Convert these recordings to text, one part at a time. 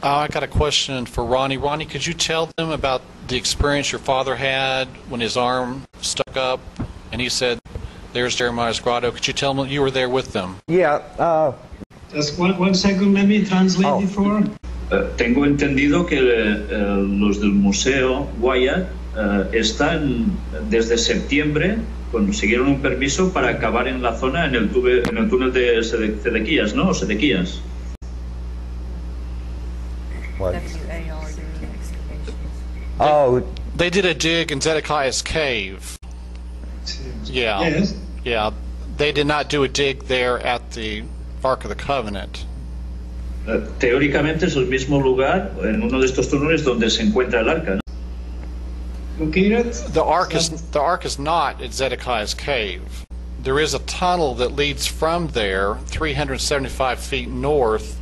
I got a question for Ronnie. Ronnie, could you tell them about the experience your father had when his arm stuck up and he said, "There's Jeremiah's grotto"? Could you tell them you were there with them? Yeah. Just one second, let me translate before. Tengo entendido que los del Museo Wyatt están desde septiembre, consiguieron un permiso para acabar en la zona, en el túnel de Sedequías, ¿no? O Sedequías. What? Oh, they did a dig in Zedekiah's cave. Yeah. Yes. Yeah. They did not do a dig there at the Ark of the Covenant. Teóricamente es el mismo lugar, en uno de estos túneles donde se encuentra el arca, ¿no? Located? The ark is not at Zedekiah's cave. There is a tunnel that leads from there 375 feet north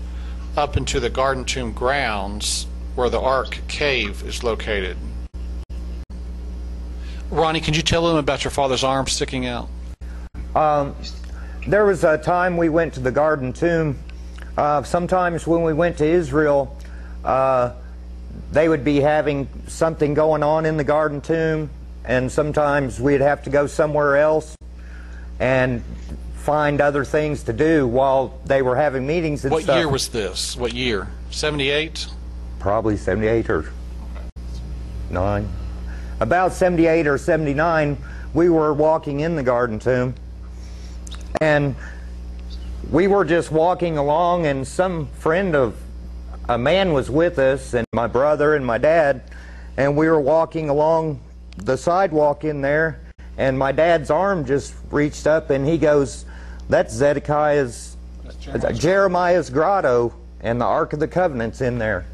up into the Garden Tomb grounds where the Ark cave is located. Ronnie, can you tell them about your father's arm sticking out? There was a time we went to the Garden Tomb. Sometimes when we went to Israel, they would be having something going on in the Garden Tomb, and sometimes we'd have to go somewhere else and find other things to do while they were having meetings and stuff. What year was this? What year? 78? Probably 78 or 9. About 78 or 79, we were walking in the Garden Tomb, and we were just walking along, and some friend of a man was with us, and my brother and my dad, and we were walking along the sidewalk in there, and my dad's arm just reached up, and he goes, "That's Jeremiah's grotto, and the Ark of the Covenant's in there."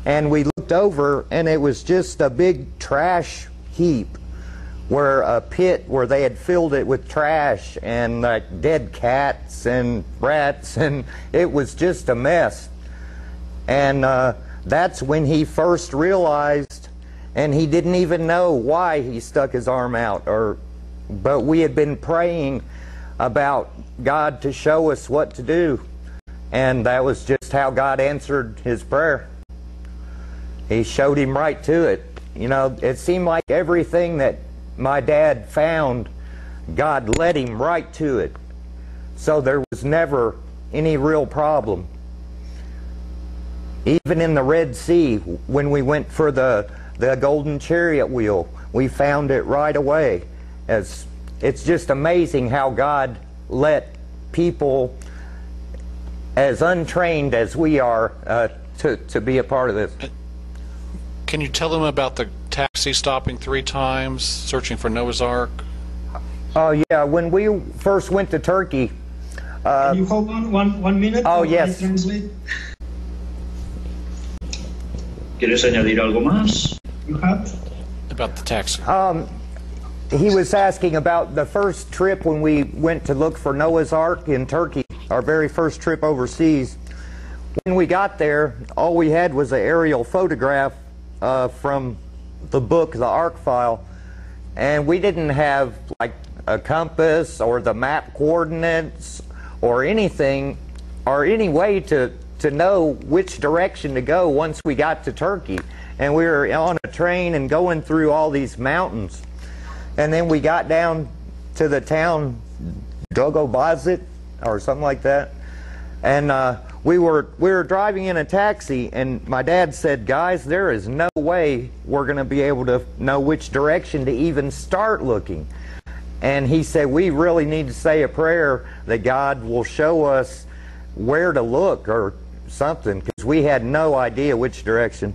And we looked over, and it was just a big trash heap, where a pit where they had filled it with trash and like dead cats and rats, and it was just a mess. And that's when he first realized, and he didn't even know why he stuck his arm out, but we had been praying about God to show us what to do, and that was just how God answered his prayer. He showed him right to it. You know, it seemed like everything that my dad found, God led him right to it. So there was never any real problem. Even in the Red Sea, when we went for the golden chariot wheel, we found it right away. It's just amazing how God let people as untrained as we are to be a part of this. Can you tell them about the taxi stopping 3 times, searching for Noah's Ark? Oh yeah, when we first went to Turkey. Can you hold on one minute? Oh yes. ¿Quieres añadir algo más? You have? About the taxi. He was asking about the first trip when we went to look for Noah's Ark in Turkey, our very first trip overseas. When we got there, all we had was an aerial photograph from the book, the Ark file, and we didn't have like a compass or the map coordinates or anything, or any way to know which direction to go once we got to Turkey. And we were on a train and going through all these mountains. And then we got down to the town Dogobazit or something like that. And we were driving in a taxi, and my dad said, "Guys, there is no way we're going to be able to know which direction to even start looking." And he said, "We really need to say a prayer that God will show us where to look or something," because we had no idea which direction.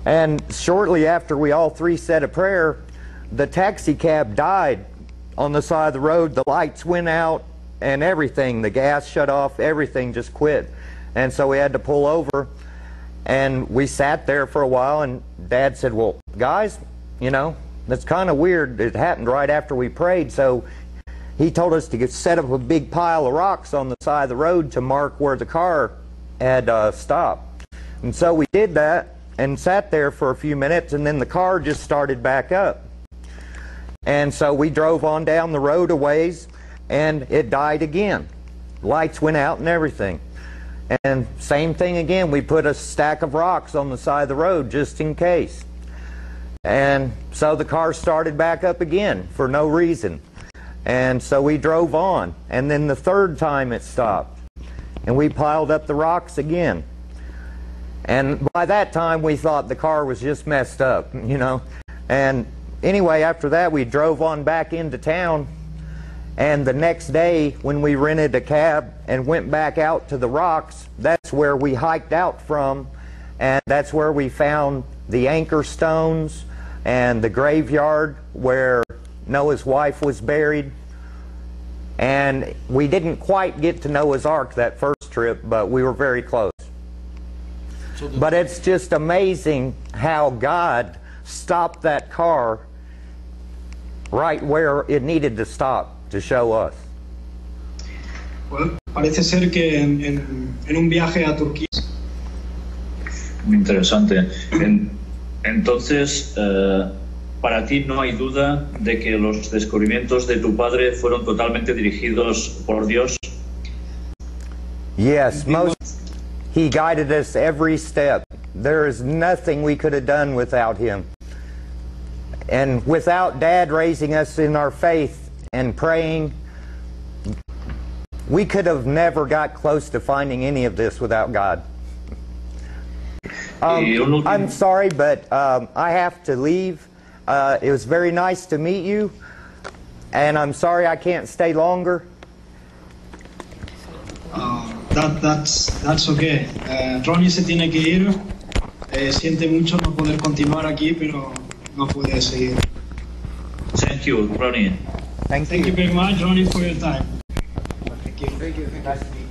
And shortly after we all three said a prayer, the taxi cab died on the side of the road. The lights went out and everything, the gas shut off, everything just quit. And so we had to pull over, and we sat there for a while, and Dad said, "Well, guys, you know, that's kind of weird. It happened right after we prayed." So he told us to set up a big pile of rocks on the side of the road to mark where the car had stopped. And so we did that and sat there for a few minutes, and then the car just started back up. And so we drove on down the road a ways, and it died again. Lights went out and everything. And same thing again, we put a stack of rocks on the side of the road just in case. And so the car started back up again for no reason. And so we drove on. And then the third time it stopped. And we piled up the rocks again. And by that time we thought the car was just messed up, you know. And anyway, after that we drove on back into town. And the next day when we rented a cab and went back out to the rocks, that's where we hiked out from. And that's where we found the anchor stones and the graveyard where Noah's wife was buried. And we didn't quite get to Noah's Ark that first trip, but we were very close. But it's just amazing how God stopped that car right where it needed to stop to show us. Bueno, parece ser que en un viaje a Turquía. Muy interesante. Entonces, para ti no hay duda de que los descubrimientos de tu padre fueron totalmente dirigidos por Dios. Yes, He guided us every step. There is nothing we could have done without Him. And without Dad raising us in our faith and praying, we could have never got close to finding any of this without God. I'm sorry, but I have to leave. It was very nice to meet you, and I'm sorry I can't stay longer. That's okay. Ronnie se tiene que ir. Siente mucho no poder continuar aquí, pero no puede seguir. Thank you, Ronnie. Thank you very much, Ronnie, for your time. Thank you. Thank you. Nice to meet you.